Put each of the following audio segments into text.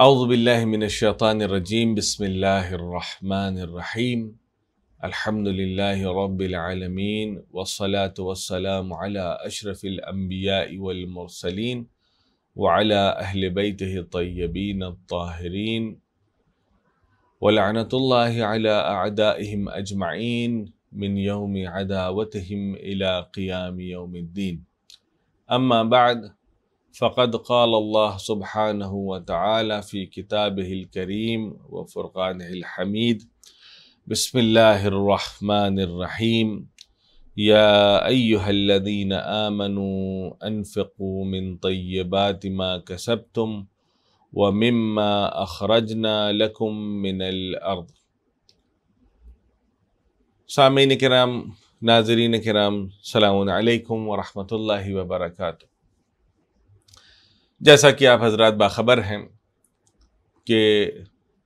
اعوذ باللہ من الشیطان الرجیم بسم اللہ الرحمن الرحیم الحمد للہ رب العالمین والصلاة والسلام علی اشرف الانبیاء والمرسلین وعلی اہل بیتہ الطیبین الطاہرین ولعنۃ اللہ علی اعدائہم اجمعین من یوم عداوتہم الی قیام یوم الدین. اما بعد فقد قال اللہ سبحانہ وتعالی فی کتابہ الکریم وفرقانہ الحمید. بسم اللہ الرحمن الرحیم. یا ایہا الذین آمنوا انفقوا من طیبات ما کسبتم ومما اخرجنا لکم من الارض. سامعین کرام، ناظرین کرام، السلام علیکم ورحمۃ اللہ وبرکاتہ. جیسا کہ آپ حضرات باخبر ہیں کہ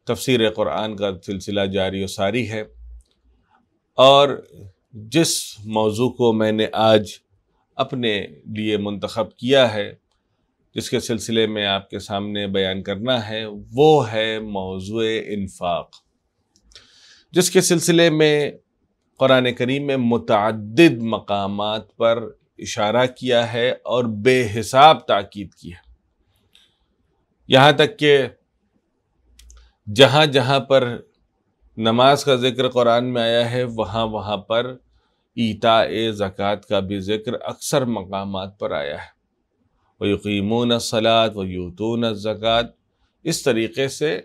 تفسیر قرآن کا سلسلہ جاری و ساری ہے، اور جس موضوع کو میں نے آج اپنے لیے منتخب کیا ہے، جس کے سلسلے میں آپ کے سامنے بیان کرنا ہے، وہ ہے موضوع انفاق، جس کے سلسلے میں قرآن کریم میں متعدد مقامات پر اشارہ کیا ہے اور بے حساب تاکید کی ہے. یہاں تک کہ جہاں جہاں پر نماز کا ذکر قرآن میں آیا ہے، وہاں پر ایتاء زکوٰۃ کا بھی ذکر اکثر مقامات پر آیا ہے. وَيُقِيمُونَ الصَّلَاةَ وَيُؤْتُونَ الزَّكَاةَ. اس طریقے سے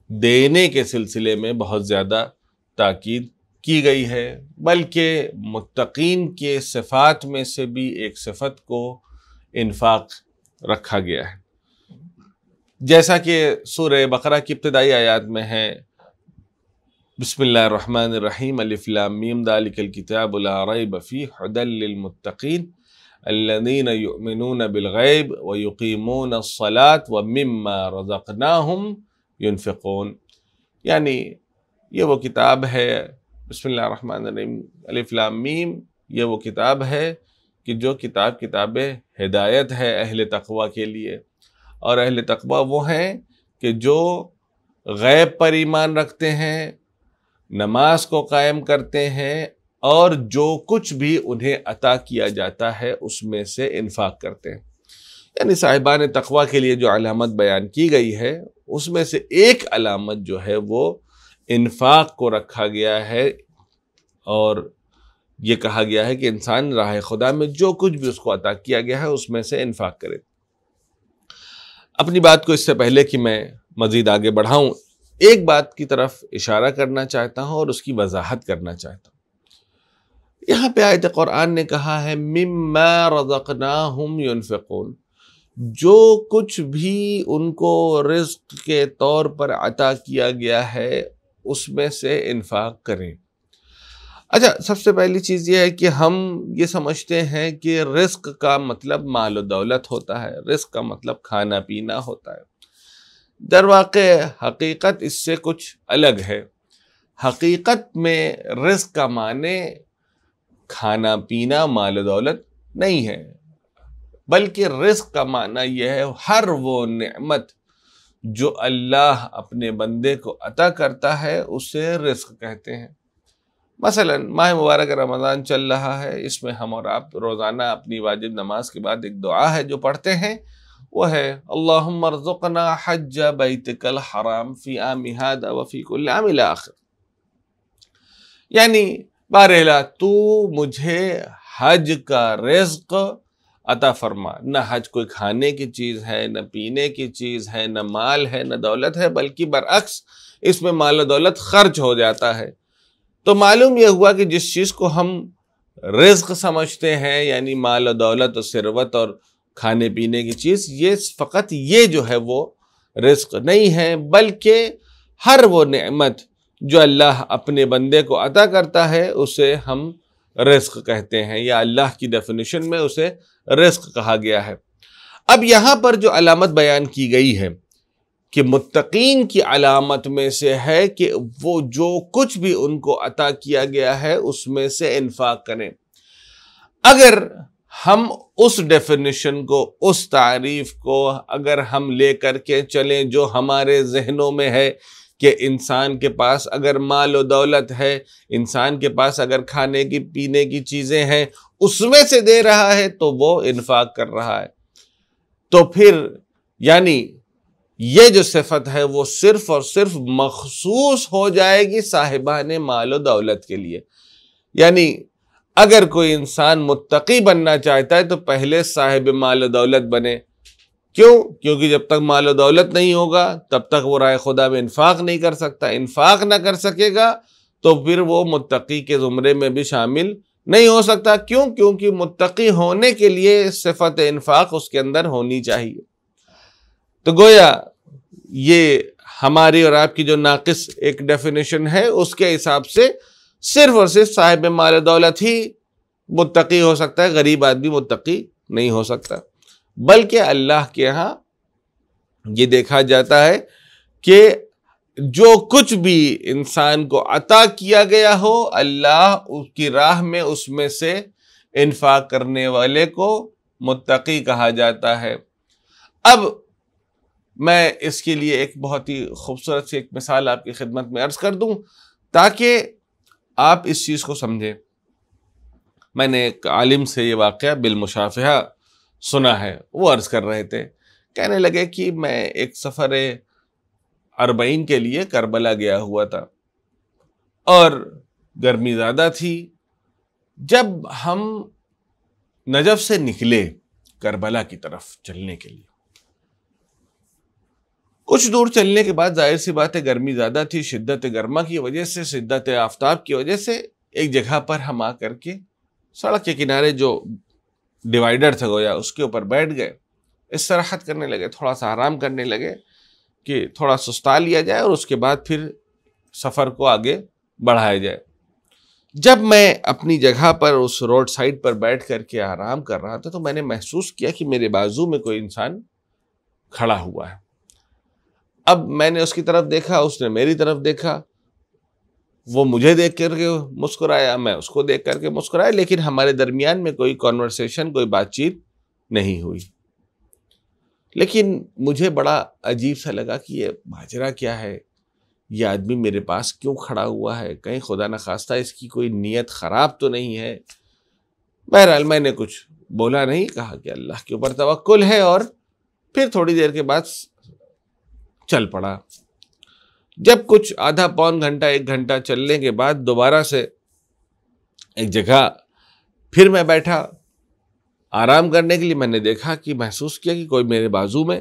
دینے کے سلسلے میں بہت زیادہ تاکید کی گئی ہے، بلکہ متقین کے صفات میں سے بھی ایک صفت کو انفاق رکھا گیا ہے. جیسا کہ سورہ بقرہ کی ابتدائی آیات میں ہے، بسم اللہ الرحمن الرحیم، الف لام میم ذالک الکتاب لا ریب فیہ ھدی للمتقین الذین یؤمنون بالغیب ویقیمون الصلاۃ ومما رزقناہم ینفقون. یعنی یہ وہ کتاب ہے، بسم اللہ الرحمن الرحیم الف لام میم، یہ وہ کتاب ہے کہ جو کتاب ہدایت ہے اہل تقوی کے لیے. اور اہل تقوی وہ ہیں کہ جو غیب پر ایمان رکھتے ہیں، نماز کو قائم کرتے ہیں، اور جو کچھ بھی انہیں عطا کیا جاتا ہے اس میں سے انفاق کرتے ہیں. یعنی صاحبان تقوی کے لیے جو علامت بیان کی گئی ہے، اس میں سے ایک علامت جو ہے وہ انفاق کو رکھا گیا ہے، اور یہ کہا گیا ہے کہ انسان راہ خدا میں جو کچھ بھی اس کو عطا کیا گیا ہے اس میں سے انفاق کرے. اپنی بات کو اس سے پہلے کہ میں مزید آگے بڑھاؤں، ایک بات کی طرف اشارہ کرنا چاہتا ہوں اور اس کی وضاحت کرنا چاہتا ہوں. یہاں پہ آیت قرآن نے کہا ہے مما رزقناہم ینفقون، جو کچھ بھی ان کو رزق کے طور پر عطا کیا گیا ہے اس میں سے انفاق کریں. اچھا، سب سے پہلی چیز یہ ہے کہ ہم یہ سمجھتے ہیں کہ رزق کا مطلب مال و دولت ہوتا ہے، رزق کا مطلب کھانا پینا ہوتا ہے. در واقع حقیقت اس سے کچھ الگ ہے. حقیقت میں رزق کا معنی کھانا پینا، مال و دولت نہیں ہے، بلکہ رزق کا معنی یہ ہے ہر وہ نعمت جو اللہ اپنے بندے کو عطا کرتا ہے اسے رزق کہتے ہیں. مثلا ماہ مبارک رمضان چل رہا ہے، اس میں ہم اور آپ روزانہ اپنی واجب نماز کے بعد ایک دعا ہے جو پڑھتے ہیں، وہ ہے اللہم ارزقنا حج بیتک الحرام فی عام ھذا وفی کل عام الی آخر. یعنی بارہلا تو مجھے حج کا رزق عطا فرما. نہ حج کوئی کھانے کی چیز ہے، نہ پینے کی چیز ہے، نہ مال ہے، نہ دولت ہے، بلکہ برعکس اس میں مال و دولت خرچ ہو جاتا ہے. تو معلوم یہ ہوا کہ جس چیز کو ہم رزق سمجھتے ہیں، یعنی مال و دولت اور ثروت اور کھانے پینے کی چیز، یہ فقط یہ جو ہے وہ رزق نہیں ہے، بلکہ ہر وہ نعمت جو اللہ اپنے بندے کو عطا کرتا ہے اسے ہم رزق کہتے ہیں، یا اللہ کی ڈیفینیشن میں اسے رزق کہا گیا ہے. اب یہاں پر جو علامت بیان کی گئی ہے کہ متقین کی علامت میں سے ہے کہ وہ جو کچھ بھی ان کو عطا کیا گیا ہے اس میں سے انفاق کریں. اگر ہم اس ڈیفینیشن کو، اس تعریف کو اگر ہم لے کر کے چلیں جو ہمارے ذہنوں میں ہے کہ انسان کے پاس اگر مال و دولت ہے، انسان کے پاس اگر کھانے کی پینے کی چیزیں ہیں، اس میں سے دے رہا ہے تو وہ انفاق کر رہا ہے، تو پھر یعنی یہ جو صفت ہے وہ صرف اور صرف مخصوص ہو جائے گی صاحبان مال و دولت کے لیے۔ یعنی اگر کوئی انسان متقی بننا چاہتا ہے تو پہلے صاحب مال و دولت بنے۔ کیوں؟ کیونکہ جب تک مال و دولت نہیں ہوگا تب تک وہ راہ خدا میں انفاق نہیں کر سکتا، انفاق نہ کر سکے گا تو پھر وہ متقی کے زمرے میں بھی شامل نہیں ہو سکتا۔ کیوں؟ کیونکہ متقی ہونے کے لیے صفت انفاق اس کے اندر ہونی چاہیے۔ تو گویا یہ ہماری اور آپ کی جو ناقص ایک ڈیفینیشن ہے اس کے حساب سے صرف اور صرف صاحب مال و دولت ہی متقی ہو سکتا ہے، غریب آدمی متقی نہیں ہو سکتا۔ بلکہ اللہ کے ہاں یہ دیکھا جاتا ہے کہ جو کچھ بھی انسان کو عطا کیا گیا ہو، اللہ اس کی راہ میں اس میں سے انفاق کرنے والے کو متقی کہا جاتا ہے۔ اب میں اس کے لیے ایک بہت ہی خوبصورت سی ایک مثال آپ کی خدمت میں عرض کر دوں تاکہ آپ اس چیز کو سمجھیں۔ میں نے ایک عالم سے یہ واقعہ بالمشافہہ سنا ہے، وہ عرض کر رہے تھے، کہنے لگے کہ میں ایک سفر 40 کے لیے کربلا گیا ہوا تھا اور گرمی زیادہ تھی۔ جب ہم نجف سے نکلے کربلا کی طرف چلنے کے لیے، کچھ دور چلنے کے بعد ظاہر سی بات ہے گرمی زیادہ تھی، شدت گرما کی وجہ سے، شدت آفتاب کی وجہ سے ایک جگہ پر ہم آ کر کے سڑک کے کنارے جو ڈیوائیڈر تھا گویا اس کے اوپر بیٹھ گئے، استراحت کرنے لگے، تھوڑا سا آرام کرنے لگے کہ تھوڑا سستا لیا جائے اور اس کے بعد پھر سفر کو آگے بڑھایا جائے۔ جب میں اپنی جگہ پر اس روڈ سائڈ پر بیٹھ کر کے آرام کر رہا تھا تو میں نے محسوس کیا کہ میرے بازو میں کوئی انسان کھڑا ہوا ہے۔ اب میں نے اس کی طرف دیکھا، اس نے میری طرف دیکھا، وہ مجھے دیکھ کر کے مسکرایا، میں اس کو دیکھ کر کے مسکرایا، لیکن ہمارے درمیان میں کوئی کانورسیشن، کوئی بات چیت نہیں ہوئی۔ لیکن مجھے بڑا عجیب سا لگا کہ یہ ماجرا کیا ہے، یہ آدمی میرے پاس کیوں کھڑا ہوا ہے، کہیں خدا نخواستہ اس کی کوئی نیت خراب تو نہیں ہے۔ بہرحال میں نے کچھ بولا نہیں، کہا کہ اللہ کے اوپر توکل ہے، اور پھر تھوڑی دیر کے بعد چل پڑا۔ جب کچھ آدھا پون گھنٹہ 1 گھنٹہ چلنے کے بعد دوبارہ سے ایک جگہ پھر میں بیٹھا آرام کرنے کے لیے، میں نے دیکھا کہ محسوس کیا کہ کوئی میرے بازو میں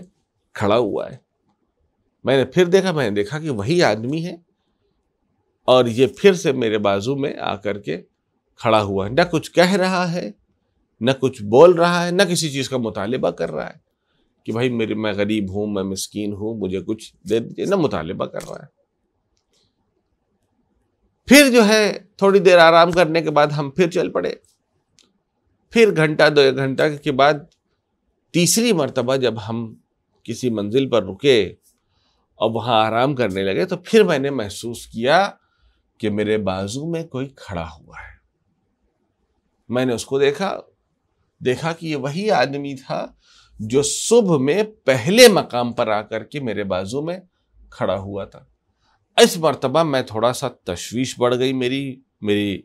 کھڑا ہوا ہے۔ میں نے پھر دیکھا، میں نے دیکھا کہ وہی آدمی ہے اور یہ پھر سے میرے بازو میں آ کر کے کھڑا ہوا ہے، نہ کچھ کہہ رہا ہے، نہ کچھ بول رہا ہے، نہ کسی چیز کا مطالبہ کر رہا ہے کہ بھائی میں غریب ہوں، میں مسکین ہوں، مجھے کچھ دے دیجیے، نہ مطالبہ کر رہا ہے۔ پھر جو ہے تھوڑی دیر آرام کرنے کے بعد ہم پھر چل پڑے۔ پھر گھنٹہ 2 گھنٹہ کے بعد تیسری مرتبہ جب ہم کسی منزل پر رکے اور وہاں آرام کرنے لگے تو پھر میں نے محسوس کیا کہ میرے بازو میں کوئی کھڑا ہوا ہے۔ میں نے اس کو دیکھا کہ یہ وہی آدمی تھا جو صبح میں پہلے مقام پر آ کر کے میرے بازو میں کھڑا ہوا تھا۔ اس مرتبہ میں تھوڑا سا تشویش بڑھ گئی، میری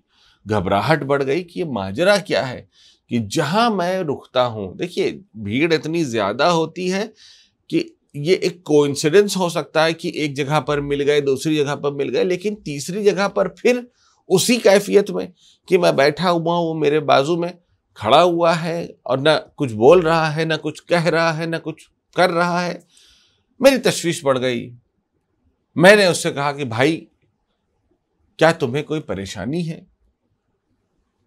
گھبراہٹ بڑھ گئی کہ یہ ماجرا کیا ہے کہ جہاں میں رکتا ہوں، دیکھیے بھیڑ اتنی زیادہ ہوتی ہے کہ یہ ایک کوئنسیڈنس ہو سکتا ہے کہ ایک جگہ پر مل گئے، دوسری جگہ پر مل گئے، لیکن تیسری جگہ پر پھر اسی کیفیت میں کہ میں بیٹھا ہوا ہوں، وہ میرے بازو میں کھڑا ہوا ہے اور نہ کچھ بول رہا ہے، نہ کچھ کہہ رہا ہے، نہ کچھ کر رہا ہے۔ میری تشویش بڑھ گئی۔ میں نے اس سے کہا کہ بھائی کیا تمہیں کوئی پریشانی ہے؟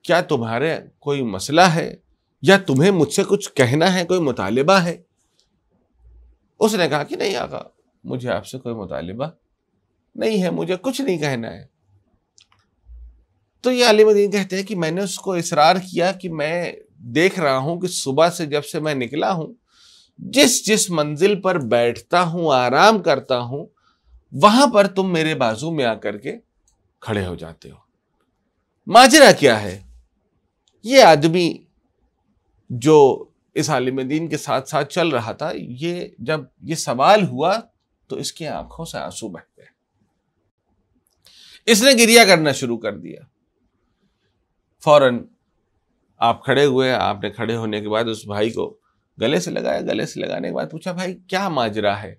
کیا تمہارے کوئی مسئلہ ہے؟ یا تمہیں مجھ سے کچھ کہنا ہے، کوئی مطالبہ ہے؟ اس نے کہا کہ نہیں آقا، مجھے آپ سے کوئی مطالبہ نہیں ہے، مجھے کچھ نہیں کہنا ہے۔ تو یہ عالم دین کہتے ہیں کہ میں نے اس کو اصرار کیا کہ میں دیکھ رہا ہوں کہ صبح سے جب سے میں نکلا ہوں، جس منزل پر بیٹھتا ہوں، آرام کرتا ہوں، وہاں پر تم میرے بازو میں آ کر کے کھڑے ہو جاتے ہو۔ ماجرا کیا ہے؟ یہ آدمی جو اس عالم دین کے ساتھ ساتھ چل رہا تھا، جب یہ سوال ہوا تو اس کی آنکھوں سے آنسو بہ گئے. اس نے گریہ کرنا شروع کر دیا. فوراً آپ کھڑے ہوئے. آپ نے کھڑے ہونے کے بعد اس بھائی کو گلے سے لگایا. گلے سے لگانے کے بعد پوچھا، بھائی کیا ماجرا ہے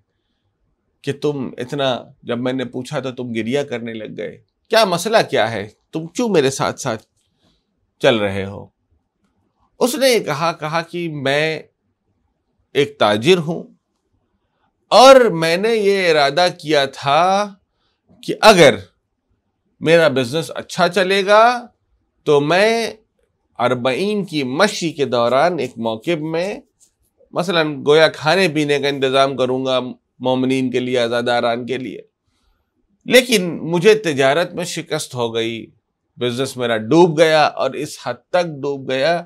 کہ تم اتنا، جب میں نے پوچھا تو تم گریہ کرنے لگ گئے، کیا مسئلہ کیا ہے، تم کیوں میرے ساتھ ساتھ چل رہے ہو؟ اس نے یہ کہا کہ میں ایک تاجر ہوں اور میں نے یہ ارادہ کیا تھا کہ اگر میرا بزنس اچھا چلے گا تو میں 40 کی مشی کے دوران ایک موقع میں مثلا گویا کھانے پینے کا انتظام کروں گا مومنین کے لیے، عزاداران کے لیے. لیکن مجھے تجارت میں شکست ہو گئی، بزنس میرا ڈوب گیا، اور اس حد تک ڈوب گیا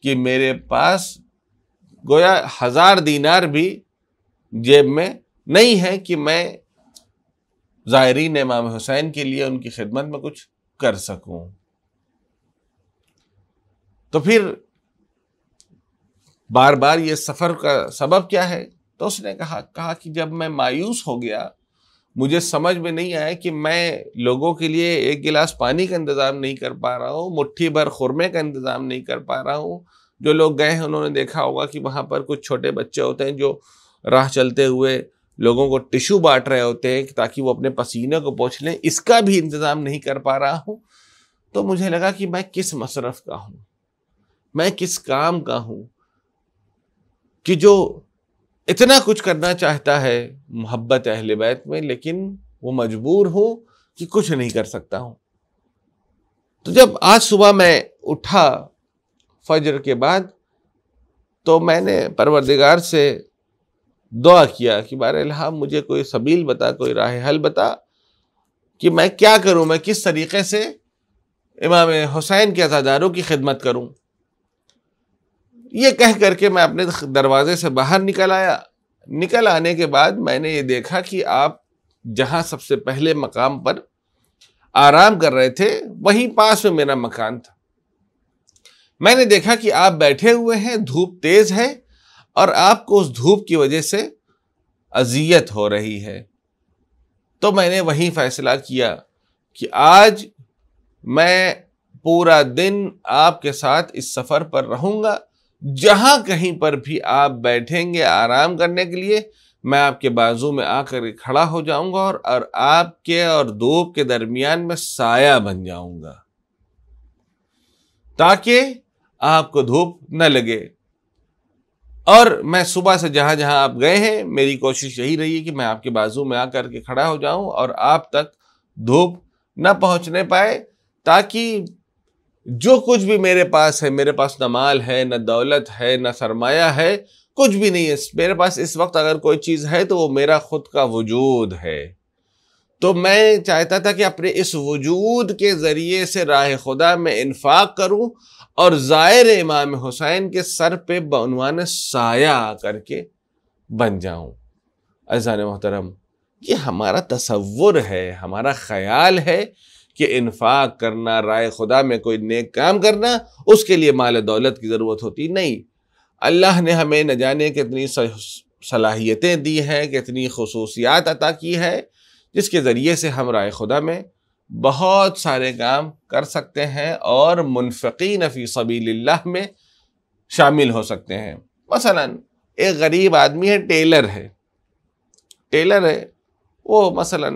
کہ میرے پاس گویا 1000 دینار بھی جیب میں نہیں ہے کہ میں زائرین امام حسین کے لیے ان کی خدمت میں کچھ کر سکوں. تو پھر بار بار یہ سفر کا سبب کیا ہے؟ تو اس نے کہا کہ جب میں مایوس ہو گیا، مجھے سمجھ میں نہیں آیا کہ میں لوگوں کے لیے 1 گلاس پانی کا انتظام نہیں کر پا رہا ہوں، مٹھی بھر خرمے کا انتظام نہیں کر پا رہا ہوں. جو لوگ گئے ہیں انہوں نے دیکھا ہوگا کہ وہاں پر کچھ چھوٹے بچے ہوتے ہیں جو راہ چلتے ہوئے لوگوں کو ٹشو بانٹ رہے ہوتے ہیں تاکہ وہ اپنے پسینے کو پوچھ لیں. اس کا بھی انتظام نہیں کر پا رہا ہوں. تو مجھے لگا کہ میں کس مصرف کا ہوں، میں کس کام کا ہوں کہ جو اتنا کچھ کرنا چاہتا ہے محبت اہل بیت میں، لیکن وہ مجبور ہوں کہ کچھ نہیں کر سکتا ہوں. تو جب آج صبح میں اٹھا فجر کے بعد تو میں نے پروردگار سے دعا کیا کہ بار الہام مجھے کوئی سبیل بتا، کوئی راہ حل بتا کہ میں کیا کروں، میں کس طریقے سے امام حسین کے عزاداروں کی خدمت کروں. یہ کہہ کر کے میں اپنے دروازے سے باہر نکل آیا. نکل آنے کے بعد میں نے یہ دیکھا کہ آپ جہاں سب سے پہلے مقام پر آرام کر رہے تھے وہیں پاس میں میرا مکان تھا. میں نے دیکھا کہ آپ بیٹھے ہوئے ہیں، دھوپ تیز ہے اور آپ کو اس دھوپ کی وجہ سے اذیت ہو رہی ہے. تو میں نے وہیں فیصلہ کیا کہ آج میں پورا دن آپ کے ساتھ اس سفر پر رہوں گا. جہاں کہیں پر بھی آپ بیٹھیں گے آرام کرنے کے لیے، میں آپ کے بازو میں آ کر کھڑا ہو جاؤں گا اور آپ کے اور دھوپ کے درمیان میں سایہ بن جاؤں گا تاکہ آپ کو دھوپ نہ لگے. اور میں صبح سے جہاں جہاں آپ گئے ہیں میری کوشش یہی رہی کہ میں آپ کے بازو میں آ کر کے کھڑا ہو جاؤں اور آپ تک دھوپ نہ پہنچنے پائے، تاکہ جو کچھ بھی میرے پاس ہے، میرے پاس نہ مال ہے، نہ دولت ہے، نہ سرمایہ ہے، کچھ بھی نہیں ہے میرے پاس اس وقت. اگر کوئی چیز ہے تو وہ میرا خود کا وجود ہے. تو میں چاہتا تھا کہ اپنے اس وجود کے ذریعے سے راہ خدا میں انفاق کروں اور زائر امام حسین کے سر پہ بعنوان سایہ آ کر کے بن جاؤں. عزیزان محترم، یہ ہمارا تصور ہے، ہمارا خیال ہے کہ انفاق کرنا، راہ خدا میں کوئی نیک کام کرنا، اس کے لیے مال دولت کی ضرورت ہوتی نہیں. اللہ نے ہمیں نہ جانے کتنی صلاحیتیں دی ہیں، کتنی خصوصیات عطا کی ہے، جس کے ذریعے سے ہم راہ خدا میں بہت سارے کام کر سکتے ہیں اور منفقین فی سبیل اللہ میں شامل ہو سکتے ہیں. مثلا ایک غریب آدمی ہے، ٹیلر ہے، وہ مثلا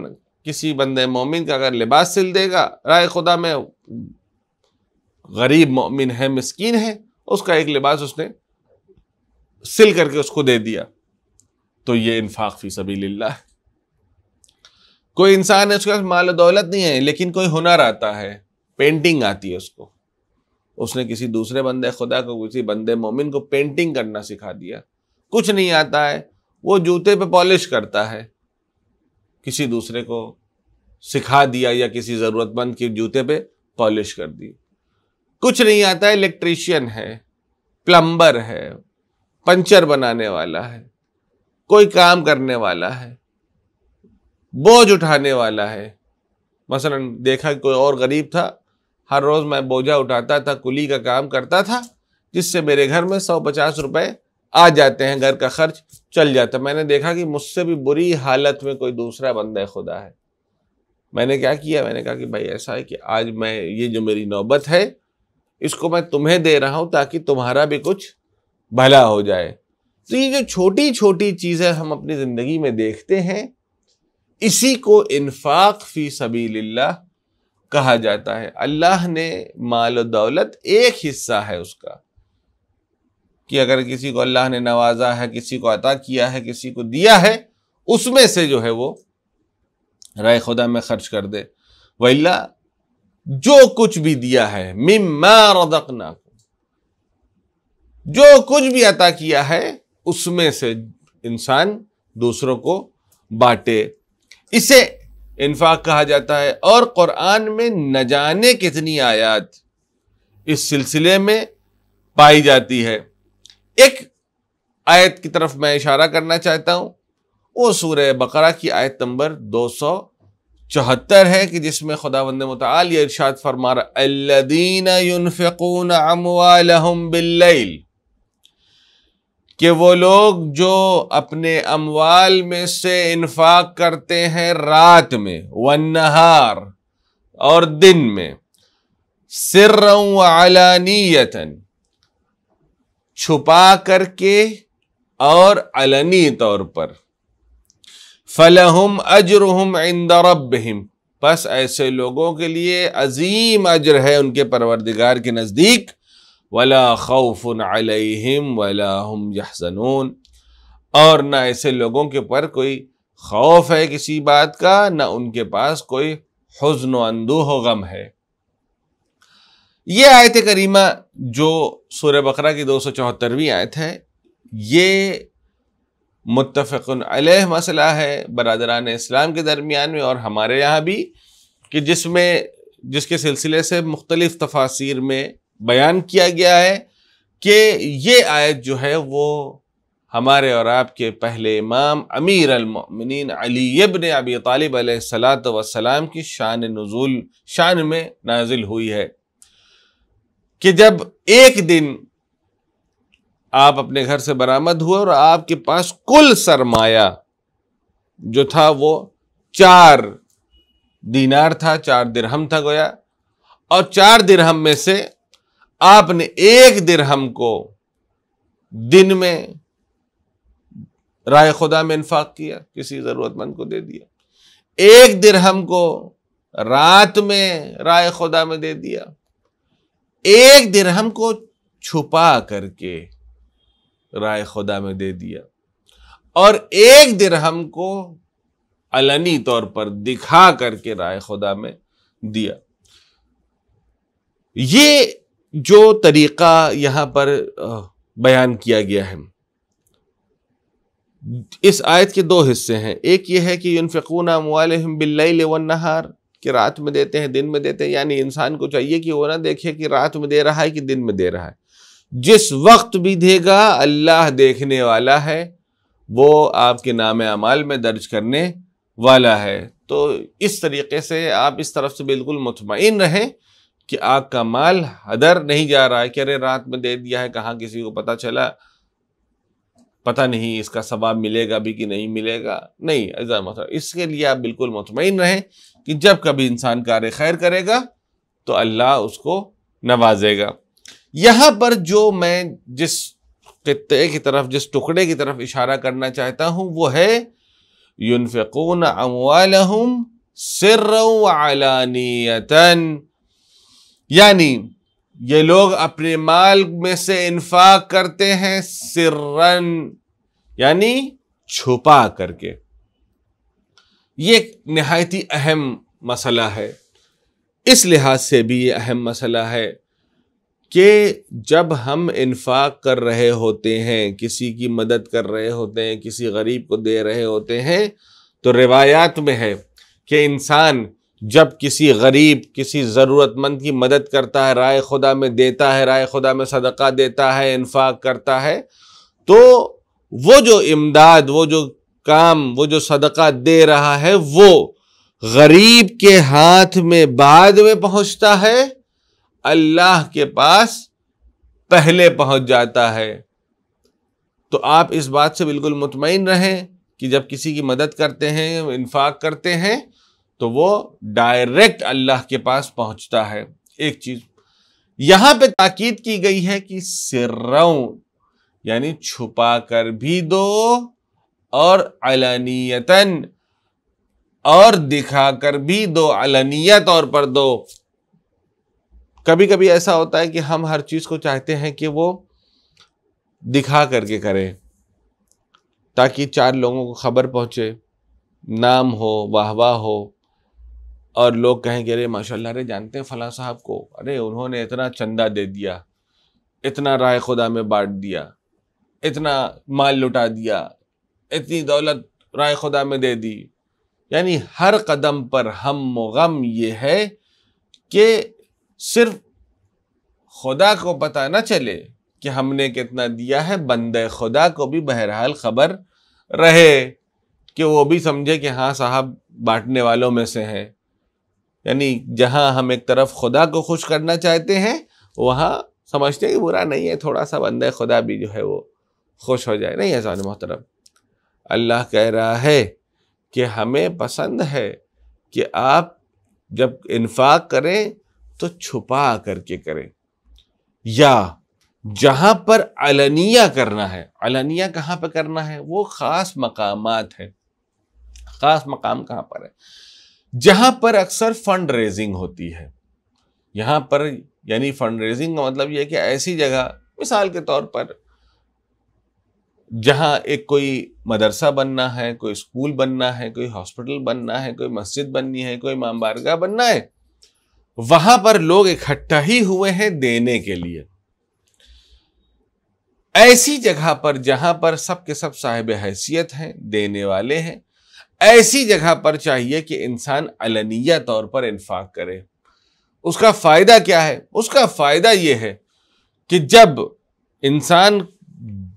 کسی بندے مومن کا اگر لباس سل دے گا راہ خدا میں، غریب مومن ہے، مسکین ہے، اس کا ایک لباس اس نے سل کر کے اس کو دے دیا، تو یہ انفاق فی سبیل اللہ ہے. کوئی انسان ہے، اس کے پاس مال و دولت نہیں ہے لیکن کوئی ہنر آتا ہے، پینٹنگ آتی ہے اس نے کسی دوسرے بندے خدا کو، کسی بندے مومن کو پینٹنگ کرنا سکھا دیا. کچھ نہیں آتا ہے، وہ جوتے پہ پالش کرتا ہے، کسی دوسرے کو سکھا دیا یا کسی ضرورت مند کے جوتے پہ پالش کر دی. کچھ نہیں آتا ہے، الیکٹریشین ہے، پلمبر ہے، پنچر بنانے والا ہے، کوئی کام کرنے والا ہے، بوجھ اٹھانے والا ہے. مثلا دیکھا کوئی اور غریب تھا، ہر روز میں بوجھا اٹھاتا تھا، کلی کا کام کرتا تھا، جس سے میرے گھر میں 150 روپے آ جاتے ہیں، گھر کا خرچ چل جاتا ہے۔ میں نے دیکھا کہ مجھ سے بھی بری حالت میں کوئی دوسرا بندہ خدا ہے، میں نے کیا کیا، میں نے کہا کہ بھائی ایسا ہے کہ آج میں یہ جو میری نوبت ہے اس کو میں تمہیں دے رہا ہوں تاکہ تمہارا بھی کچھ بھلا ہو جائے۔ تو یہ جو چھوٹی چھوٹی چیزیں ہم اپنی زندگی میں دیکھتے ہیں، اسی کو انفاق فی سبیل اللہ کہا جاتا ہے۔ اللہ نے مال و دولت ایک حصہ ہے اس کا، کہ اگر کسی کو اللہ نے نوازا ہے، کسی کو عطا کیا ہے، کسی کو دیا ہے، اس میں سے جو ہے وہ رائے خدا میں خرچ کر دے۔ وَإِلَّا جو کچھ بھی دیا ہے مِمَّا رَزَقْنَاكُمْ، جو کچھ بھی عطا کیا ہے اس میں سے انسان دوسروں کو بانٹے، اسے انفاق کہا جاتا ہے۔ اور قرآن میں نہ جانے کتنی آیات اس سلسلے میں پائی جاتی ہے۔ ایک آیت کی طرف میں اشارہ کرنا چاہتا ہوں، وہ سورہ بقرہ کی آیت نمبر 274 ہے، کہ جس میں خداوند متعال یہ ارشاد فرما رہا الذین ينفقون اموالهم باللیل، کہ وہ لوگ جو اپنے اموال میں سے انفاق کرتے ہیں رات میں، والنہار اور دن میں، سرا وعلانیۃ چھپا کر کے اور علنی طور پر، فَلَهُمْ أَجْرُهُمْ عِنْدَ رَبِّهِمْ، بس ایسے لوگوں کے لیے عظیم اجر ہے ان کے پروردگار کے نزدیک، وَلَا خَوْفٌ عَلَيْهِمْ وَلَا هُمْ يَحْزَنُونَ، اور نہ ایسے لوگوں کے پر کوئی خوف ہے کسی بات کا، نہ ان کے پاس کوئی حزن و اندوہ و غم ہے۔ یہ آیت کریمہ جو سورہ بقرہ کی 274ویں آیت ہے، یہ متفق علیہ مسئلہ ہے برادران اسلام کے درمیان میں اور ہمارے یہاں بھی، کہ جس کے سلسلے سے مختلف تفاسیر میں بیان کیا گیا ہے کہ یہ آیت جو ہے وہ ہمارے اور آپ کے پہلے امام امیر المؤمنین علی ابن ابی طالب علیہ السلام کی شان میں نازل ہوئی ہے، کہ جب ایک دن آپ اپنے گھر سے برآمد ہوئے اور آپ کے پاس کل سرمایہ جو تھا وہ 4 دینار تھا، 4 درہم تھا گویا، اور 4 درہم میں سے آپ نے 1 درہم کو دن میں رائے خدا میں انفاق کیا، کسی ضرورت مند کو دے دیا، 1 درہم کو رات میں رائے خدا میں دے دیا، 1 درہم کو چھپا کر کے رائے خدا میں دے دیا، اور 1 درہم کو علنی طور پر دکھا کر کے رائے خدا میں دیا۔ یہ جو طریقہ یہاں پر بیان کیا گیا ہے، اس آیت کے 2 حصے ہیں۔ ایک یہ ہے کہ ينفقون اموالهم باللیل والنہار، کہ رات میں دیتے ہیں دن میں دیتے ہیں، یعنی انسان کو چاہیے کہ وہ نہ دیکھے کہ رات میں دے رہا ہے کہ دن میں دے رہا ہے، جس وقت بھی دے گا اللہ دیکھنے والا ہے، وہ آپ کے نام اعمال میں درج کرنے والا ہے۔ تو اس طریقے سے آپ اس طرف سے بالکل مطمئن رہیں کہ آپ کا مال ہدر نہیں جا رہا ہے کہ ارے رات میں دے دیا ہے، کہاں کسی کو پتہ چلا، پتہ نہیں اس کا ثواب ملے گا بھی کہ نہیں ملے گا، نہیں، ایسا مطلب اس کے لیے آپ بالکل مطمئن رہیں کہ جب کبھی انسان کار خیر کرے گا تو اللہ اس کو نوازے گا۔ یہاں پر جو میں جس خطے کی طرف، جس ٹکڑے کی طرف اشارہ کرنا چاہتا ہوں وہ ہے ينفقون اموالهم سرا وعلانیۃ، یعنی یہ لوگ اپنے مال میں سے انفاق کرتے ہیں سرن، یعنی چھپا کر کے۔ یہ ایک نہایت ہی اہم مسئلہ ہے، اس لحاظ سے بھی یہ اہم مسئلہ ہے کہ جب ہم انفاق کر رہے ہوتے ہیں، کسی کی مدد کر رہے ہوتے ہیں، کسی غریب کو دے رہے ہوتے ہیں، تو روایات میں ہے کہ انسان جب کسی غریب، کسی ضرورت مند کی مدد کرتا ہے، رائے خدا میں دیتا ہے، رائے خدا میں صدقہ دیتا ہے، انفاق کرتا ہے، تو وہ جو امداد، وہ جو کام، وہ جو صدقہ دے رہا ہے، وہ غریب کے ہاتھ میں بعد میں پہنچتا ہے، اللہ کے پاس پہلے پہنچ جاتا ہے۔ تو آپ اس بات سے بالکل مطمئن رہیں کہ جب کسی کی مدد کرتے ہیں، انفاق کرتے ہیں، تو وہ ڈائریکٹ اللہ کے پاس پہنچتا ہے۔ ایک چیز یہاں پہ تاکید کی گئی ہے کہ سرّوں یعنی چھپا کر بھی دو اور علانیتاً اور دکھا کر بھی دو، علانیہ طور پر دو۔ کبھی کبھی ایسا ہوتا ہے کہ ہم ہر چیز کو چاہتے ہیں کہ وہ دکھا کر کے کریں تاکہ 4 لوگوں کو خبر پہنچے، نام ہو، واہ واہ ہو، اور لوگ کہیں کہ ارے ماشاءاللہ، ارے جانتے ہیں فلاں صاحب کو، ارے انہوں نے اتنا چندہ دے دیا، اتنا رائے خدا میں بانٹ دیا، اتنا مال لٹا دیا، اتنی دولت رائے خدا میں دے دی۔ یعنی ہر قدم پر ہم و غم یہ ہے کہ صرف خدا کو پتہ نہ چلے کہ ہم نے کتنا دیا ہے، بندے خدا کو بھی بہرحال خبر رہے کہ وہ بھی سمجھے کہ ہاں صاحب بانٹنے والوں میں سے ہیں۔ یعنی جہاں ہم ایک طرف خدا کو خوش کرنا چاہتے ہیں، وہاں سمجھتے ہیں کہ برا نہیں ہے، تھوڑا سا بندہ خدا بھی جو ہے وہ خوش ہو جائے۔ نہیں عزیزان محترم، اللہ کہہ رہا ہے کہ ہمیں پسند ہے کہ آپ جب انفاق کریں تو چھپا کر کے کریں، یا جہاں پر علانیہ کرنا ہے۔ علانیہ کہاں پہ کرنا ہے؟ وہ خاص مقامات ہیں۔ خاص مقام کہاں پر ہے؟ جہاں پر اکثر فنڈ ریزنگ ہوتی ہے۔ یہاں پر یعنی فنڈ ریزنگ کا مطلب یہ ہے کہ ایسی جگہ، مثال کے طور پر جہاں ایک کوئی مدرسہ بننا ہے، کوئی اسکول بننا ہے، کوئی ہاسپٹل بننا ہے، کوئی مسجد بننی ہے، کوئی امام بارگاہ بننا ہے، وہاں پر لوگ اکٹھا ہی ہوئے ہیں دینے کے لیے۔ ایسی جگہ پر جہاں پر سب کے سب صاحب حیثیت ہیں، دینے والے ہیں، ایسی جگہ پر چاہیے کہ انسان علنیہ طور پر انفاق کرے۔ اس کا فائدہ کیا ہے؟ اس کا فائدہ یہ ہے کہ جب انسان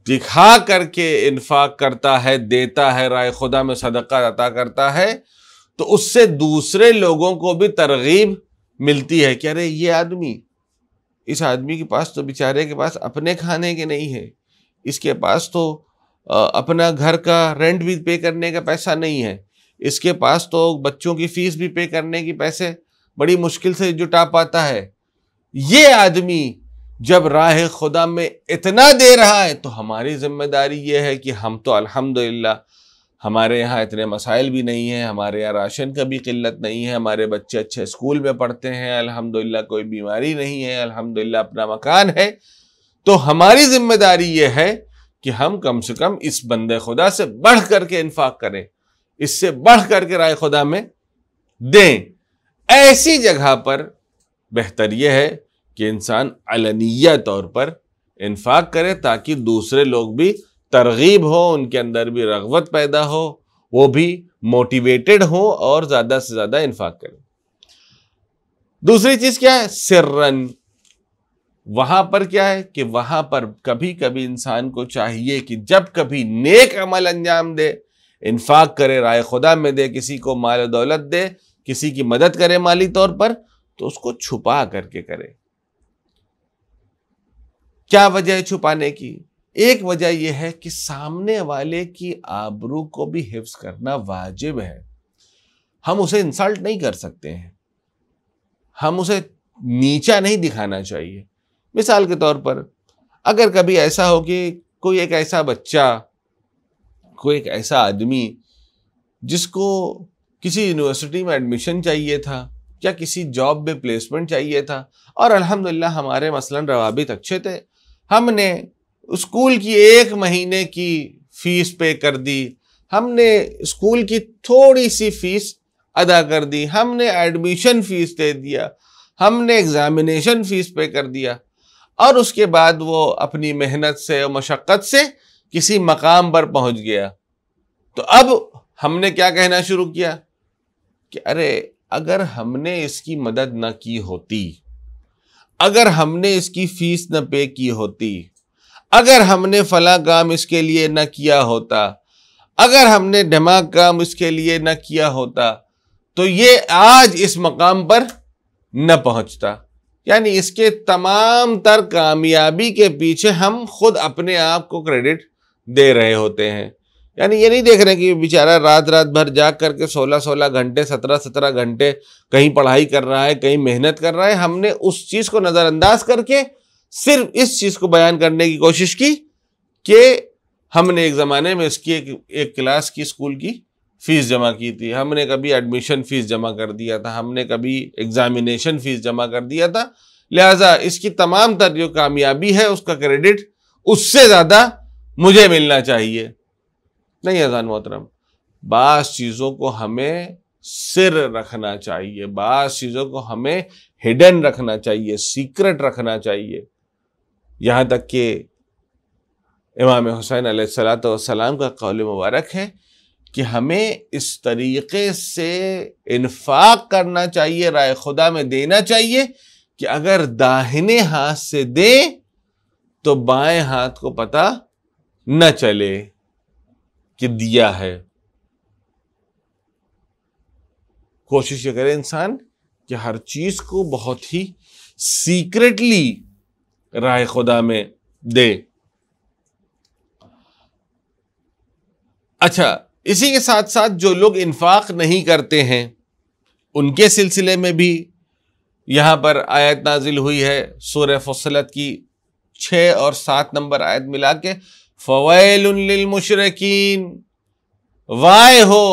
دکھا کر کے انفاق کرتا ہے، دیتا ہے، رائے خدا میں صدقہ عطا کرتا ہے، تو اس سے دوسرے لوگوں کو بھی ترغیب ملتی ہے کہ ارے یہ آدمی، اس آدمی کے پاس تو بیچارے کے پاس اپنے کھانے کے نہیں ہے، اس کے پاس تو اپنا گھر کا رینٹ بھی پے کرنے کا پیسہ نہیں ہے، اس کے پاس تو بچوں کی فیس بھی پے کرنے کی پیسے بڑی مشکل سے جٹا پاتا ہے۔ یہ آدمی جب راہ خدا میں اتنا دے رہا ہے تو ہماری ذمہ داری یہ ہے کہ ہم تو الحمدللہ ہمارے یہاں اتنے مسائل بھی نہیں ہیں، ہمارے یہاں راشن کا بھی قلت نہیں ہے، ہمارے بچے اچھے اسکول میں پڑھتے ہیں، الحمدللہ کوئی بیماری نہیں ہے، الحمدللہ اپنا مکان ہے، تو ہماری ذمہ داری یہ ہے کہ ہم کم سے کم اس بندے خدا سے بڑھ کر کے انفاق کریں، اس سے بڑھ کر کے رائے خدا میں دیں۔ ایسی جگہ پر بہتر یہ ہے کہ انسان علنیہ طور پر انفاق کرے تاکہ دوسرے لوگ بھی ترغیب ہو، ان کے اندر بھی رغبت پیدا ہو، وہ بھی موٹیویٹڈ ہو اور زیادہ سے زیادہ انفاق کریں۔ دوسری چیز کیا ہے؟ سرن۔ وہاں پر کیا ہے کہ وہاں پر کبھی کبھی انسان کو چاہیے کہ جب کبھی نیک عمل انجام دے، انفاق کرے، رائے خدا میں دے، کسی کو مال و دولت دے، کسی کی مدد کرے مالی طور پر، تو اس کو چھپا کر کے کرے۔ کیا وجہ ہے چھپانے کی؟ ایک وجہ یہ ہے کہ سامنے والے کی آبرو کو بھی حفظ کرنا واجب ہے۔ ہم اسے انسلٹ نہیں کر سکتے ہیں، ہم اسے نیچا نہیں دکھانا چاہیے۔ مثال کے طور پر اگر کبھی ایسا ہو کہ کوئی ایک ایسا بچہ، کوئی ایک ایسا آدمی جس کو کسی یونیورسٹی میں ایڈمیشن چاہیے تھا یا کسی جاب میں پلیسمنٹ چاہیے تھا، اور الحمدللہ ہمارے مثلاً روابط اچھے تھے، ہم نے اسکول کی 1 مہینے کی فیس پے کر دی، ہم نے اسکول کی تھوڑی سی فیس ادا کر دی، ہم نے ایڈمیشن فیس دے دیا، ہم نے ایگزامینیشن فیس پے کر دیا، اور اس کے بعد وہ اپنی محنت سے اور مشقت سے کسی مقام پر پہنچ گیا۔ تو اب ہم نے کیا کہنا شروع کیا کہ ارے اگر ہم نے اس کی مدد نہ کی ہوتی، اگر ہم نے اس کی فیس نہ پے کی ہوتی، اگر ہم نے فلاں کام اس کے لیے نہ کیا ہوتا، اگر ہم نے دھماغ کام اس کے لیے نہ کیا ہوتا، تو یہ آج اس مقام پر نہ پہنچتا۔ یعنی اس کے تمام تر کامیابی کے پیچھے ہم خود اپنے آپ کو کریڈٹ دے رہے ہوتے ہیں. یعنی یہ نہیں دیکھ رہے کہ بیچارہ رات بھر جاگ کر کے 16 گھنٹے 17 گھنٹے کہیں پڑھائی کر رہا ہے، کہیں محنت کر رہا ہے. ہم نے اس چیز کو نظر انداز کر کے صرف اس چیز کو بیان کرنے کی کوشش کی کہ ہم نے ایک زمانے میں اس کی ایک کلاس کی اسکول کی فیس جمع کی تھی، ہم نے کبھی ایڈمیشن فیس جمع کر دیا تھا، ہم نے کبھی ایگزامینیشن فیس جمع کر دیا تھا، لہٰذا اس کی تمام تر جو کامیابی ہے اس کا کریڈٹ اس سے زیادہ مجھے ملنا چاہیے. نہیں اذان محترم، بعض چیزوں کو ہمیں سر رکھنا چاہیے، بعض چیزوں کو ہمیں ہڈن رکھنا چاہیے، سیکرٹ رکھنا چاہیے. یہاں تک کہ امام حسین علیہ السلام کا قول مبارک ہے کہ ہمیں اس طریقے سے انفاق کرنا چاہیے، رائے خدا میں دینا چاہیے کہ اگر داہنے ہاتھ سے دیں تو بائیں ہاتھ کو پتہ نہ چلے کہ دیا ہے. کوشش یہ کرے انسان کہ ہر چیز کو بہت ہی سیکرٹلی رائے خدا میں دے. اچھا، اسی کے ساتھ ساتھ جو لوگ انفاق نہیں کرتے ہیں ان کے سلسلے میں بھی یہاں پر آیت نازل ہوئی ہے سورہ فصلت کی 6 اور 7 نمبر آیت ملا کے، فویل للمشرکین، وائے ہو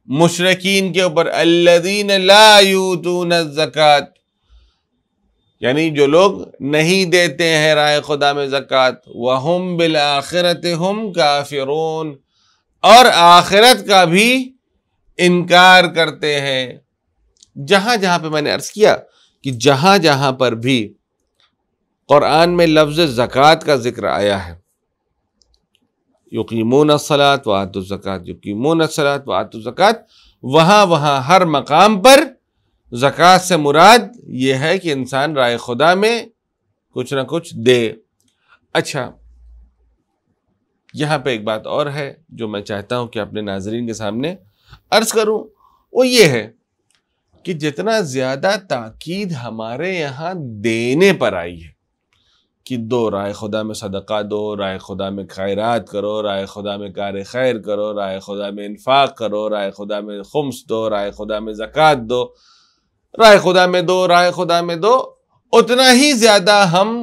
مشرکین کے اوپر، الذین لا یؤتون الزکوٰۃ، یعنی جو لوگ نہیں دیتے ہیں رائے خدا میں زکوٰۃ، وہم بالآخرۃ ہم کافرون، اور آخرت کا بھی انکار کرتے ہیں. جہاں جہاں پہ میں نے عرض کیا کہ جہاں جہاں پر بھی قرآن میں لفظ زکوٰۃ کا ذکر آیا ہے، یقیمون الصلاۃ وآتوا الزکوٰۃ، یقیمون الصلاۃ وآتوا الزکوٰۃ، وہاں ہر مقام پر زکوٰۃ سے مراد یہ ہے کہ انسان رائے خدا میں کچھ نہ کچھ دے. اچھا، یہاں پہ ایک بات اور ہے جو میں چاہتا ہوں کہ اپنے ناظرین کے سامنے عرض کروں، وہ یہ ہے کہ جتنا زیادہ تاکید ہمارے یہاں دینے پر آئی ہے کہ دو، رائے خدا میں صدقہ دو، رائے خدا میں خیرات کرو، رائے خدا میں کار خیر کرو، رائے خدا میں انفاق کرو، رائے خدا میں خمس دو، رائے خدا میں زکوٰۃ دو، رائے خدا میں دو، رائے خدا میں دو، اتنا ہی زیادہ ہم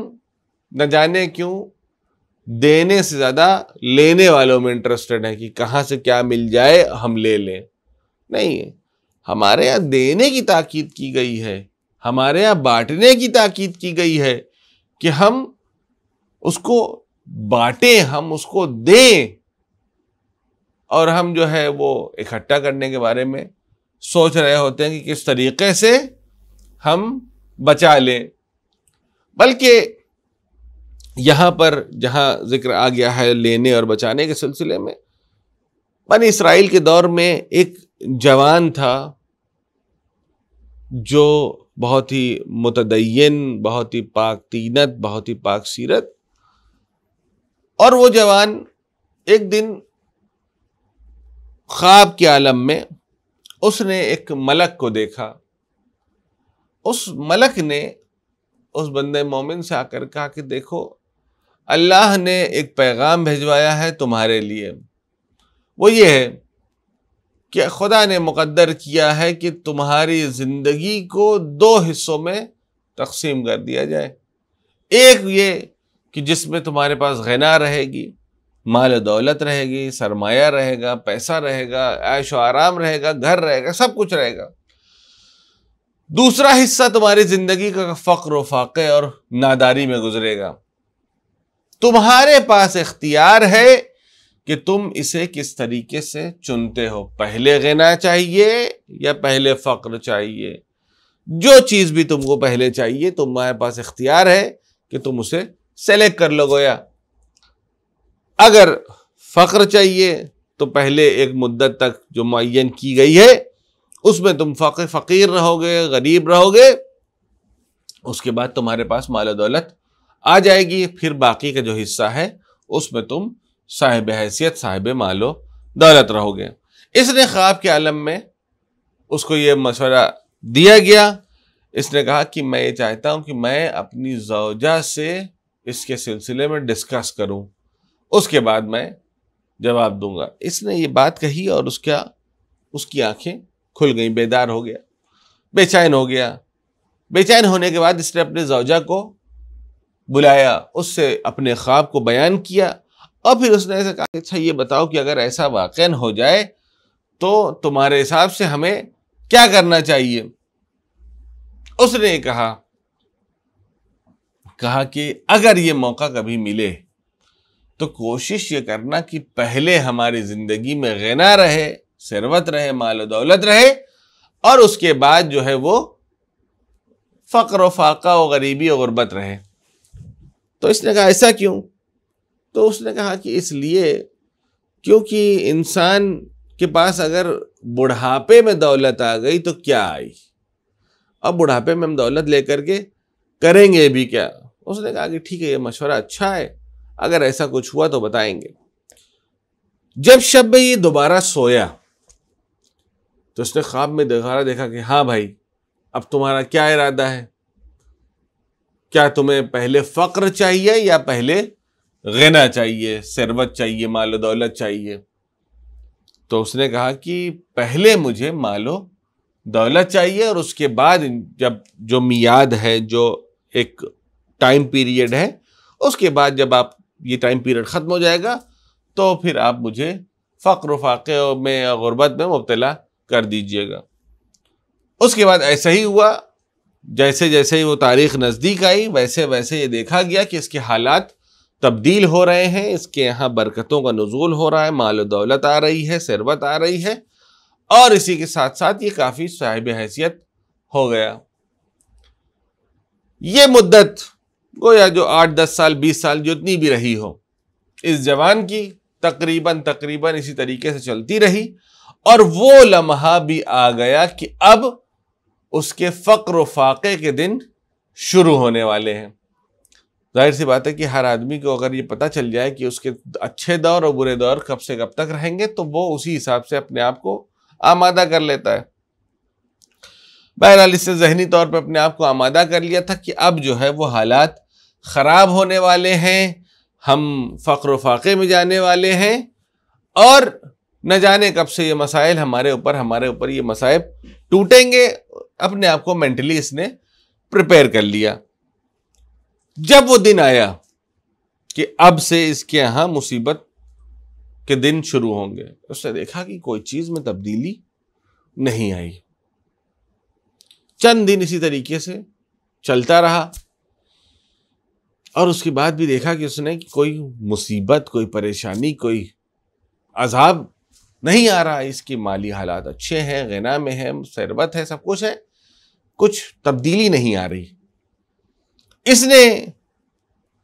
نہ جانے کیوں دینے سے زیادہ لینے والوں میں انٹرسٹڈ ہیں کہ کہاں سے کیا مل جائے ہم لے لیں. نہیں، ہمارے یہاں دینے کی تاکید کی گئی ہے، ہمارے یہاں بانٹنے کی تاکید کی گئی ہے کہ ہم اس کو بانٹیں، ہم اس کو دیں، اور ہم جو ہے وہ اکٹھا کرنے کے بارے میں سوچ رہے ہوتے ہیں کہ کس طریقے سے ہم بچا لیں. بلکہ یہاں پر جہاں ذکر آ گیا ہے لینے اور بچانے کے سلسلے میں، بنی اسرائیل کے دور میں ایک جوان تھا جو بہت ہی متدین، بہت ہی پاک تینت، بہت ہی پاک سیرت، اور وہ جوان ایک دن خواب کے عالم میں اس نے ایک ملک کو دیکھا. اس ملک نے اس بندے مومن سے آ کر کہا کہ دیکھو، اللہ نے ایک پیغام بھیجوایا ہے تمہارے لیے، وہ یہ ہے کہ خدا نے مقدر کیا ہے کہ تمہاری زندگی کو 2 حصوں میں تقسیم کر دیا جائے. ایک یہ کہ جس میں تمہارے پاس غنا رہے گی، مال و دولت رہے گی، سرمایہ رہے گا، پیسہ رہے گا، عیش و آرام رہے گا، گھر رہے گا، سب کچھ رہے گا. دوسرا حصہ تمہاری زندگی کا فقر و فاقے اور ناداری میں گزرے گا. تمہارے پاس اختیار ہے کہ تم اسے کس طریقے سے چنتے ہو، پہلے غنا چاہیے یا پہلے فقر چاہیے. جو چیز بھی تم کو پہلے چاہیے تمہارے پاس اختیار ہے کہ تم اسے سلیکٹ کر لو. گویا اگر فقر چاہیے تو پہلے ایک مدت تک جو معین کی گئی ہے اس میں تم فقیر رہو گے، غریب رہو گے، اس کے بعد تمہارے پاس مال و دولت آ جائے گی، پھر باقی کا جو حصہ ہے اس میں تم صاحب حیثیت، صاحب مال و دولت رہو گے. اس نے خواب کے عالم میں اس کو یہ مشورہ دیا گیا. اس نے کہا کہ میں یہ چاہتا ہوں کہ میں اپنی زوجہ سے اس کے سلسلے میں ڈسکس کروں، اس کے بعد میں جواب دوں گا۔ اس نے یہ بات کہی اور اس کی آنکھیں کھل گئیں، بیدار ہو گیا، بے چین ہو گیا۔ بے چین ہونے کے بعد اس نے اپنے زوجہ کو بلایا، اس سے اپنے خواب کو بیان کیا، اور پھر اس نے ایسا کہا کہ اچھا یہ بتاؤ کہ اگر ایسا واقعاً ہو جائے تو تمہارے حساب سے ہمیں کیا کرنا چاہیے؟ اس نے کہا کہ اگر یہ موقع کبھی ملے تو کوشش یہ کرنا کہ پہلے ہماری زندگی میں غنا رہے، ثروت رہے، مال و دولت رہے، اور اس کے بعد جو ہے وہ فقر و فاقہ و غریبی و غربت رہے۔ تو اس نے کہا ایسا کیوں؟ تو اس نے کہا کہ اس لیے کیونکہ انسان کے پاس اگر بڑھاپے میں دولت آ گئی تو کیا آئی، اب بڑھاپے میں ہم دولت لے کر کے کریں گے بھی کیا؟ اس نے کہا کہ ٹھیک ہے، یہ مشورہ اچھا ہے، اگر ایسا کچھ ہوا تو بتائیں گے۔ جب شب میں یہ دوبارہ سویا تو اس نے خواب میں دیکھا کہ ہاں بھائی، اب تمہارا کیا ارادہ ہے؟ کیا تمہیں پہلے فقر چاہیے یا پہلے غنا چاہیے، ثروت چاہیے، مال و دولت چاہیے؟ تو اس نے کہا کہ پہلے مجھے مال و دولت چاہیے، اور اس کے بعد جب جو میعاد ہے، جو ایک ٹائم پیریڈ ہے، اس کے بعد جب آپ یہ ٹائم پیریڈ ختم ہو جائے گا تو پھر آپ مجھے فقر و فاقے میں، غربت میں مبتلا کر دیجئے گا۔ اس کے بعد ایسا ہی ہوا، جیسے جیسے ہی وہ تاریخ نزدیک آئی ویسے ویسے یہ دیکھا گیا کہ اس کے حالات تبدیل ہو رہے ہیں، اس کے یہاں برکتوں کا نزول ہو رہا ہے، مال و دولت آ رہی ہے، ثروت آ رہی ہے، اور اسی کے ساتھ ساتھ یہ کافی صاحب حیثیت ہو گیا۔ یہ مدت گویا جو 8-10 سال 20 سال جتنی بھی رہی ہو، اس جوان کی تقریباً اسی طریقے سے چلتی رہی، اور وہ لمحہ بھی آ گیا کہ اب اس کے فقر و فاقے کے دن شروع ہونے والے ہیں۔ ظاہر سی بات ہے کہ ہر آدمی کو اگر یہ پتہ چل جائے کہ اس کے اچھے دور اور برے دور کب سے کب تک رہیں گے تو وہ اسی حساب سے اپنے آپ کو آمادہ کر لیتا ہے۔ بہرحال اس سے ذہنی طور پہ اپنے آپ کو آمادہ کر لیا تھا کہ اب جو ہے وہ حالات خراب ہونے والے ہیں، ہم فقر و فاقے میں جانے والے ہیں، اور نہ جانے کب سے یہ مسائل ہمارے اوپر یہ مصائب ٹوٹیں گے۔ اپنے آپ کو مینٹلی اس نے پریپئر کر لیا۔ جب وہ دن آیا کہ اب سے اس کے یہاں مصیبت کے دن شروع ہوں گے، اس نے دیکھا کہ کوئی چیز میں تبدیلی نہیں آئی۔ چند دن اسی طریقے سے چلتا رہا، اور اس کے بعد بھی دیکھا کہ اس نے کوئی مصیبت، کوئی پریشانی، کوئی عذاب نہیں آ رہا۔ اس کی مالی حالات اچھے ہیں، غنا میں ہے، ثروت ہے، سب کچھ ہے، کچھ تبدیلی نہیں آ رہی۔ اس نے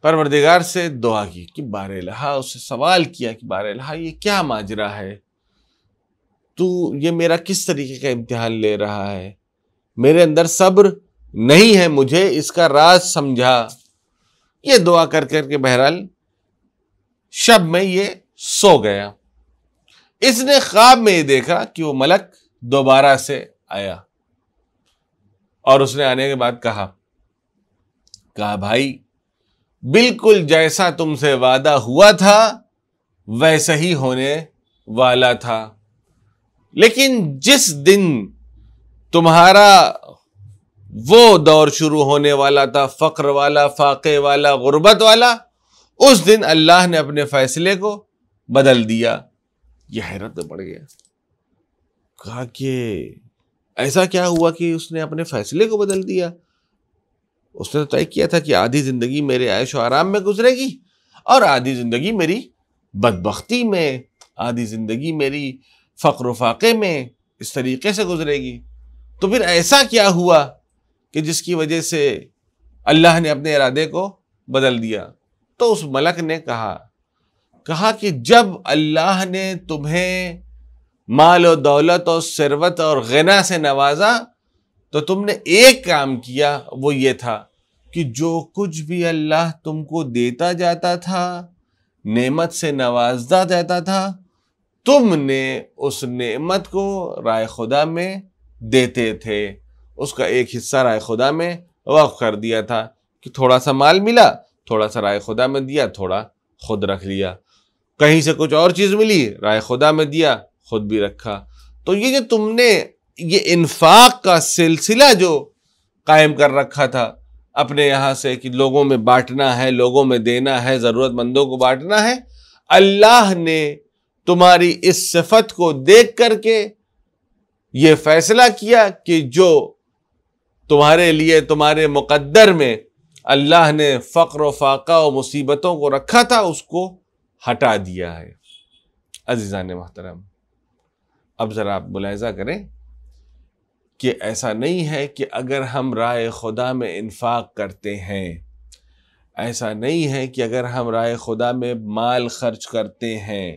پروردگار سے دعا کی کہ بار الہ، اس سے سوال کیا کہ بار الہ یہ کیا ماجرا ہے؟ تو یہ میرا کس طریقے کا امتحان لے رہا ہے؟ میرے اندر صبر نہیں ہے، مجھے اس کا راز سمجھا۔ یہ دعا کر کر کے بہرحال شب میں یہ سو گیا۔ اس نے خواب میں یہ دیکھا کہ وہ ملک دوبارہ سے آیا، اور اس نے آنے کے بعد کہا بھائی بالکل جیسا تم سے وعدہ ہوا تھا ویسا ہی ہونے والا تھا، لیکن جس دن تمہارا وہ دور شروع ہونے والا تھا، فقر والا، فاقے والا، غربت والا، اس دن اللہ نے اپنے فیصلے کو بدل دیا۔ یہ حیرت میں پڑ گیا، کہا کہ ایسا کیا ہوا کہ اس نے اپنے فیصلے کو بدل دیا؟ اس نے تو طے کیا تھا کہ آدھی زندگی میرے عیش و آرام میں گزرے گی، اور آدھی زندگی میری بدبختی میں، آدھی زندگی میری فقر و فاقے میں، اس طریقے سے گزرے گی۔ تو پھر ایسا کیا ہوا کہ جس کی وجہ سے اللہ نے اپنے ارادے کو بدل دیا؟ تو اس ملک نے کہا کہ جب اللہ نے تمہیں مال و دولت اور ثروت اور غنا سے نوازا تو تم نے ایک کام کیا، وہ یہ تھا کہ جو کچھ بھی اللہ تم کو دیتا جاتا تھا، نعمت سے نوازتا جاتا تھا، تم نے اس نعمت کو رائے خدا میں دیتے تھے، اس کا ایک حصہ رائے خدا میں وقف کر دیا تھا کہ تھوڑا سا مال ملا، تھوڑا سا رائے خدا میں دیا، تھوڑا خود رکھ لیا، کہیں سے کچھ اور چیز ملی رائے خدا میں دیا، خود بھی رکھا۔ تو یہ جو تم نے یہ انفاق کا سلسلہ جو قائم کر رکھا تھا اپنے یہاں سے کہ لوگوں میں بانٹنا ہے، لوگوں میں دینا ہے، ضرورت مندوں کو بانٹنا ہے، اللہ نے تمہاری اس صفت کو دیکھ کر کے یہ فیصلہ کیا کہ جو تمہارے لیے تمہارے مقدر میں اللہ نے فقر و فاقہ و مصیبتوں کو رکھا تھا اس کو ہٹا دیا ہے۔ عزیزان محترم، اب ذرا آپ ملاحظہ کریں کہ ایسا نہیں ہے کہ اگر ہم راہ خدا میں انفاق کرتے ہیں، ایسا نہیں ہے کہ اگر ہم راہ خدا میں مال خرچ کرتے ہیں،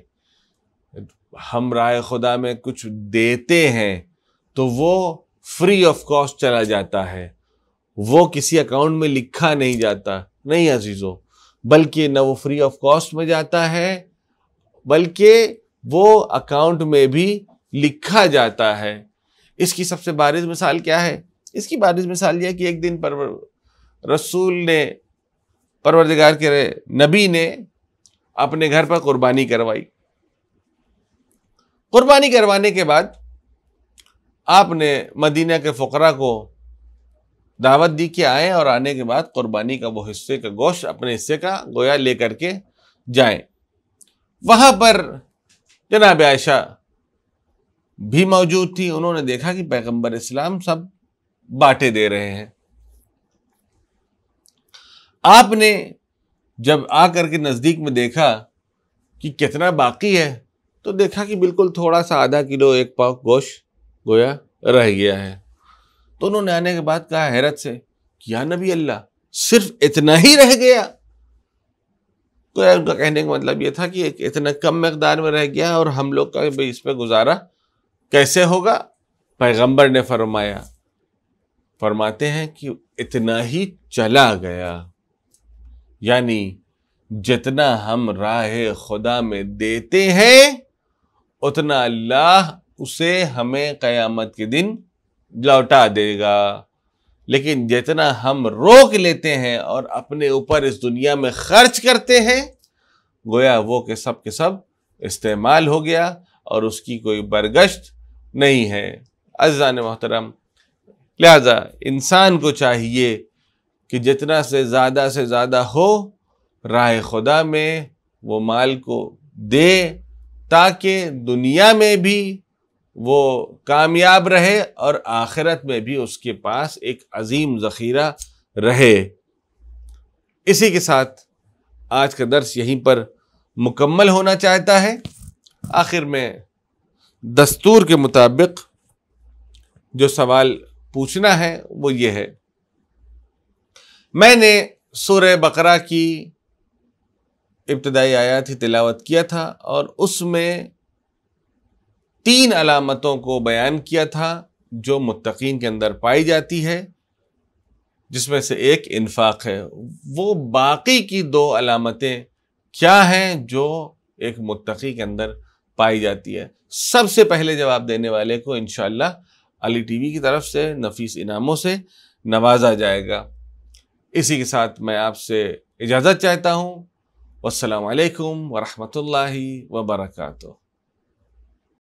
ہم راہ خدا میں کچھ دیتے ہیں تو وہ فری آف کاسٹ چلا جاتا ہے، وہ کسی اکاؤنٹ میں لکھا نہیں جاتا۔ نہیں عزیزو، بلکہ نہ وہ فری آف کاسٹ میں جاتا ہے بلکہ وہ اکاؤنٹ میں بھی لکھا جاتا ہے۔ اس کی سب سے بارز مثال کیا ہے؟ اس کی بارز مثال یہ ہے کہ ایک دن رسول نے، پروردگار کے نبی نے اپنے گھر پر قربانی کروائی۔ قربانی کروانے کے بعد آپ نے مدینہ کے فقراء کو دعوت دی کہ آئیں اور آنے کے بعد قربانی کا وہ حصے کا گوشت اپنے حصے کا گویا لے کر کے جائیں۔ وہاں پر جناب عائشہ بھی موجود تھی، انہوں نے دیکھا کہ پیغمبر اسلام سب بانٹے دے رہے ہیں۔ آپ نے جب آ کر کے نزدیک میں دیکھا کہ کتنا باقی ہے تو دیکھا کہ بالکل تھوڑا سا آدھا کلو ایک پاؤ گوشت گویا رہ گیا ہے۔ تو انہوں نے آنے کے بعد کہا حیرت سے کہ یا نبی اللہ، صرف اتنا ہی رہ گیا؟ تو ان کا کہنے کا مطلب یہ تھا کہ اتنا کم مقدار میں رہ گیا اور ہم لوگ کا بھئی اس پہ گزارا کیسے ہوگا؟ پیغمبر نے فرماتے ہیں کہ اتنا ہی چلا گیا، یعنی جتنا ہم راہ خدا میں دیتے ہیں اتنا اللہ اسے ہمیں قیامت کے دن لوٹا دے گا، لیکن جتنا ہم روک لیتے ہیں اور اپنے اوپر اس دنیا میں خرچ کرتے ہیں گویا وہ کہ سب استعمال ہو گیا اور اس کی کوئی برگشت نہیں ہے۔ عزیزان محترم، لہذا انسان کو چاہیے کہ جتنا سے زیادہ ہو راہ خدا میں وہ مال کو دے تاکہ دنیا میں بھی وہ کامیاب رہے اور آخرت میں بھی اس کے پاس ایک عظیم ذخیرہ رہے۔ اسی کے ساتھ آج کا درس یہیں پر مکمل ہونا چاہتا ہے۔ آخر میں دستور کے مطابق جو سوال پوچھنا ہے وہ یہ ہے، میں نے سورہ بقرہ کی ابتدائی آیات ہی تلاوت کیا تھا اور اس میں 3 علامتوں کو بیان کیا تھا جو متقین کے اندر پائی جاتی ہے، جس میں سے ایک انفاق ہے۔ وہ باقی کی 2 علامتیں کیا ہیں جو ایک متقی کے اندر پائی جاتی ہے؟ سب سے پہلے جواب دینے والے کو انشاءاللہ علی ٹی وی کی طرف سے نفیس انعاموں سے نوازا جائے گا۔ اسی کے ساتھ میں آپ سے اجازت چاہتا ہوں۔ والسلام علیکم ورحمۃ اللہ وبرکاتہ۔